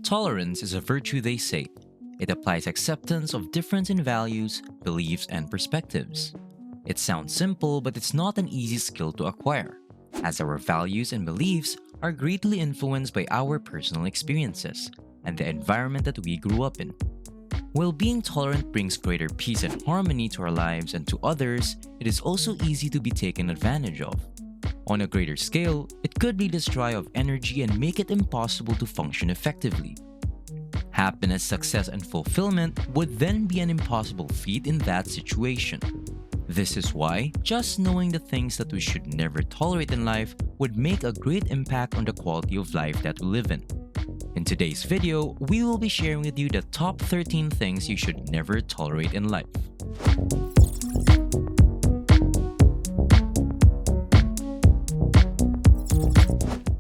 Tolerance is a virtue, they say. It applies acceptance of difference in values, beliefs, and perspectives. It sounds simple, but it's not an easy skill to acquire, as our values and beliefs are greatly influenced by our personal experiences and the environment that we grew up in. While being tolerant brings greater peace and harmony to our lives and to others, it is also easy to be taken advantage of. On a greater scale, it could lead us dry of energy and make it impossible to function effectively. Happiness, success, and fulfillment would then be an impossible feat in that situation. This is why just knowing the things that we should never tolerate in life would make a great impact on the quality of life that we live in. In today's video, we will be sharing with you the top 13 things you should never tolerate in life.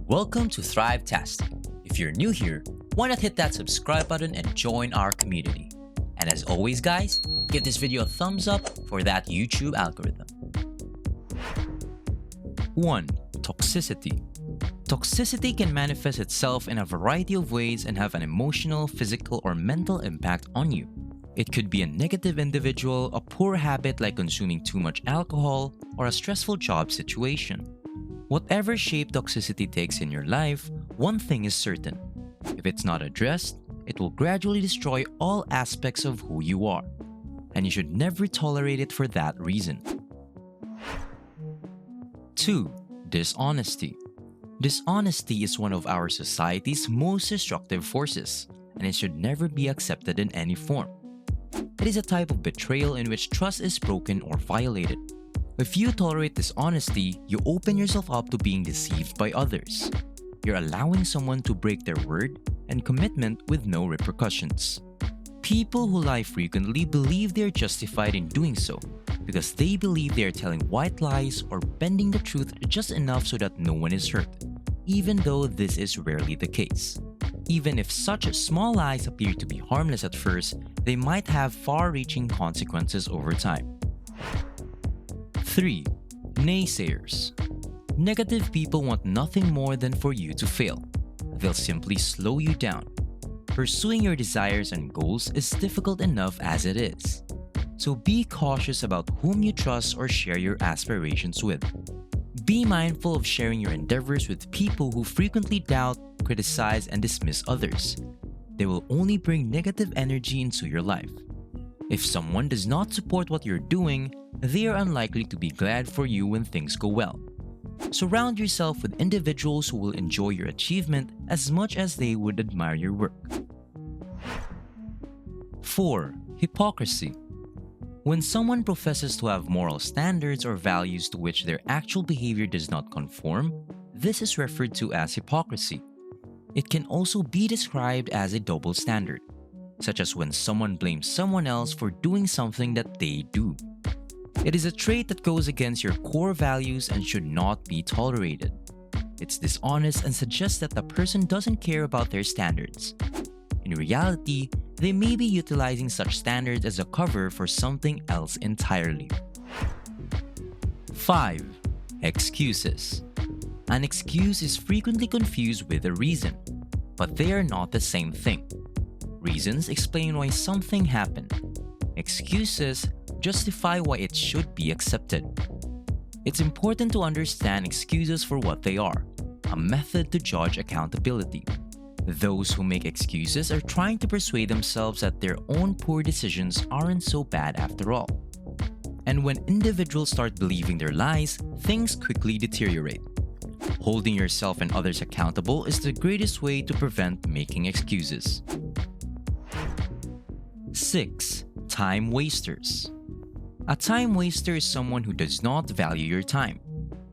Welcome to Thrivetastic. If you're new here, why not hit that subscribe button and join our community? And as always guys, give this video a thumbs up for that YouTube algorithm. 1. Toxicity. Toxicity can manifest itself in a variety of ways and have an emotional, physical, or mental impact on you. It could be a negative individual, a poor habit like consuming too much alcohol, or a stressful job situation. Whatever shape toxicity takes in your life, one thing is certain. If it's not addressed, it will gradually destroy all aspects of who you are. And you should never tolerate it for that reason. 2. Dishonesty. Dishonesty is one of our society's most destructive forces, and it should never be accepted in any form. It is a type of betrayal in which trust is broken or violated. If you tolerate dishonesty, you open yourself up to being deceived by others. You're allowing someone to break their word and commitment with no repercussions. People who lie frequently believe they are justified in doing so because they believe they are telling white lies or bending the truth just enough so that no one is hurt, even though this is rarely the case. Even if such small lies appear to be harmless at first, they might have far-reaching consequences over time. 3. Naysayers. Negative people want nothing more than for you to fail. They'll simply slow you down. Pursuing your desires and goals is difficult enough as it is. So be cautious about whom you trust or share your aspirations with. Be mindful of sharing your endeavors with people who frequently doubt, criticize, and dismiss others. They will only bring negative energy into your life. If someone does not support what you're doing, they are unlikely to be glad for you when things go well. Surround yourself with individuals who will enjoy your achievement as much as they would admire your work. 4. Hypocrisy. When someone professes to have moral standards or values to which their actual behavior does not conform, this is referred to as hypocrisy. It can also be described as a double standard, such as when someone blames someone else for doing something that they do. It is a trait that goes against your core values and should not be tolerated. It's dishonest and suggests that the person doesn't care about their standards. In reality, they may be utilizing such standards as a cover for something else entirely. 5. Excuses. An excuse is frequently confused with a reason, but they are not the same thing. Reasons explain why something happened. Excuses justify why it should be accepted. It's important to understand excuses for what they are, a method to judge accountability. Those who make excuses are trying to persuade themselves that their own poor decisions aren't so bad after all. And when individuals start believing their lies, things quickly deteriorate. Holding yourself and others accountable is the greatest way to prevent making excuses. 6. Time wasters. A time waster is someone who does not value your time.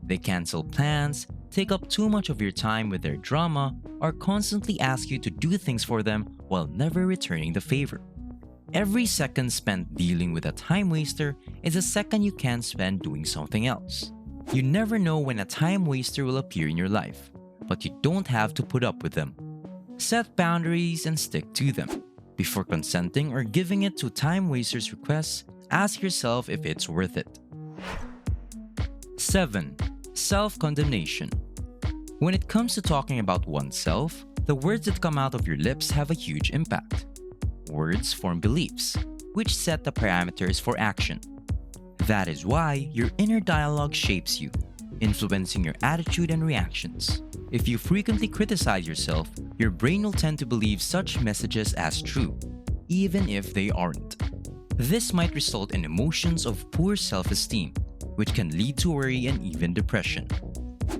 They cancel plans, take up too much of your time with their drama, or constantly ask you to do things for them while never returning the favor. Every second spent dealing with a time waster is a second you can spend doing something else. You never know when a time waster will appear in your life, but you don't have to put up with them. Set boundaries and stick to them. Before consenting or giving it to time wasters' requests, ask yourself if it's worth it. 7. Self-condemnation. When it comes to talking about oneself, The words that come out of your lips have a huge impact. Words form beliefs, which set the parameters for action. That is why your inner dialogue shapes you, influencing your attitude and reactions. If you frequently criticize yourself, your brain will tend to believe such messages as true, even if they aren't. This might result in emotions of poor self-esteem, which can lead to worry and even depression.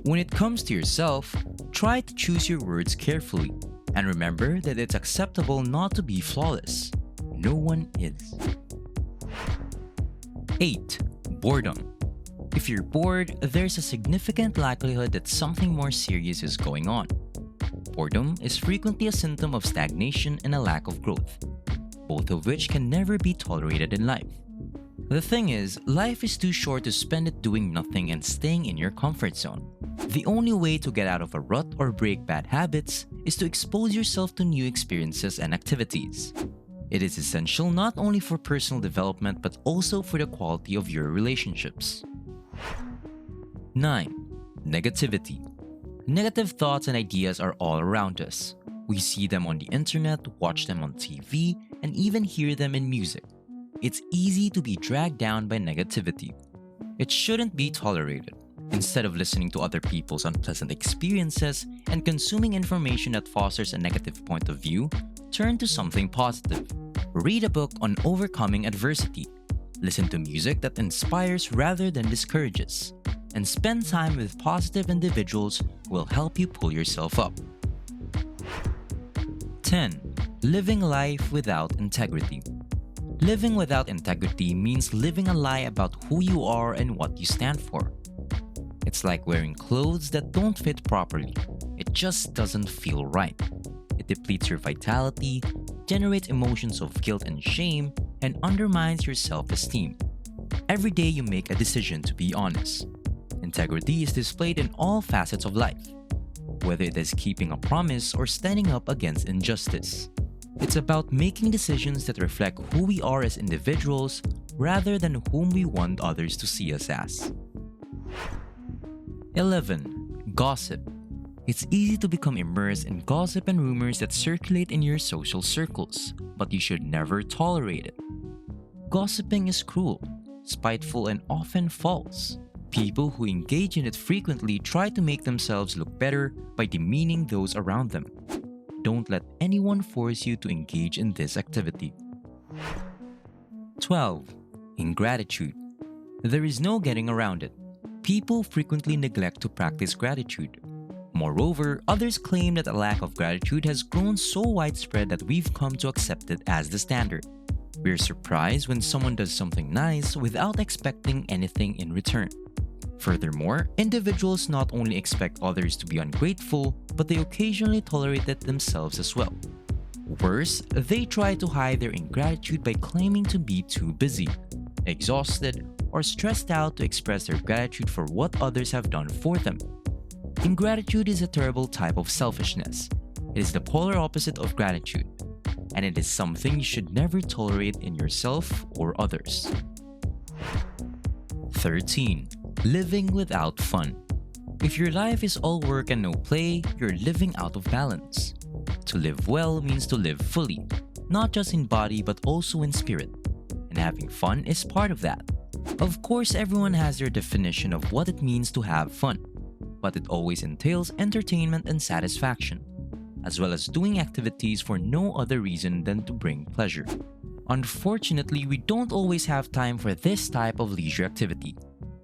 When it comes to yourself, try to choose your words carefully, and remember that it's acceptable not to be flawless. No one is. 8. Boredom. If you're bored, there's a significant likelihood that something more serious is going on. Boredom is frequently a symptom of stagnation and a lack of growth, both of which can never be tolerated in life. The thing is, life is too short to spend it doing nothing and staying in your comfort zone. The only way to get out of a rut or break bad habits is to expose yourself to new experiences and activities. It is essential not only for personal development but also for the quality of your relationships. 9. Negativity. Negative thoughts and ideas are all around us. We see them on the internet, watch them on TV, and even hear them in music. It's easy to be dragged down by negativity. It shouldn't be tolerated. Instead of listening to other people's unpleasant experiences and consuming information that fosters a negative point of view, turn to something positive. Read a book on overcoming adversity. Listen to music that inspires rather than discourages. And spend time with positive individuals who will help you pull yourself up. 10. Living life without integrity. Living without integrity means living a lie about who you are and what you stand for. It's like wearing clothes that don't fit properly. It just doesn't feel right. It depletes your vitality, generates emotions of guilt and shame, and undermines your self-esteem. Every day you make a decision to be honest. Integrity is displayed in all facets of life, whether it is keeping a promise or standing up against injustice. It's about making decisions that reflect who we are as individuals rather than whom we want others to see us as. 11. Gossip. It's easy to become immersed in gossip and rumors that circulate in your social circles, but you should never tolerate it. Gossiping is cruel, spiteful, and often false. People who engage in it frequently try to make themselves look better by demeaning those around them. Don't let anyone force you to engage in this activity. 12. Ingratitude. There is no getting around it. People frequently neglect to practice gratitude. Moreover, others claim that a lack of gratitude has grown so widespread that we've come to accept it as the standard. We're surprised when someone does something nice without expecting anything in return. Furthermore, individuals not only expect others to be ungrateful, but they occasionally tolerate it themselves as well. Worse, they try to hide their ingratitude by claiming to be too busy, exhausted, or stressed out to express their gratitude for what others have done for them. Ingratitude is a terrible type of selfishness. It is the polar opposite of gratitude, and it is something you should never tolerate in yourself or others. 13. Living without fun. If your life is all work and no play, you're living out of balance. To live well means to live fully, not just in body but also in spirit. And having fun is part of that. Of course, everyone has their definition of what it means to have fun, but it always entails entertainment and satisfaction, as well as doing activities for no other reason than to bring pleasure. Unfortunately, we don't always have time for this type of leisure activity,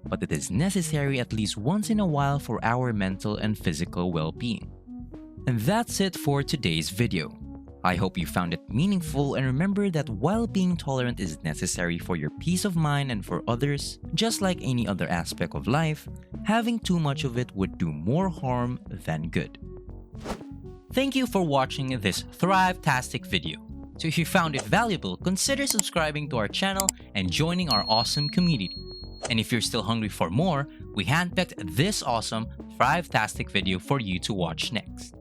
but it is necessary at least once in a while for our mental and physical well-being. And that's it for today's video. I hope you found it meaningful, and remember that while being tolerant is necessary for your peace of mind and for others, just like any other aspect of life, having too much of it would do more harm than good. Thank you for watching this Thrivetastic video. So if you found it valuable, consider subscribing to our channel and joining our awesome community. And if you're still hungry for more, we handpicked this awesome Thrivetastic video for you to watch next.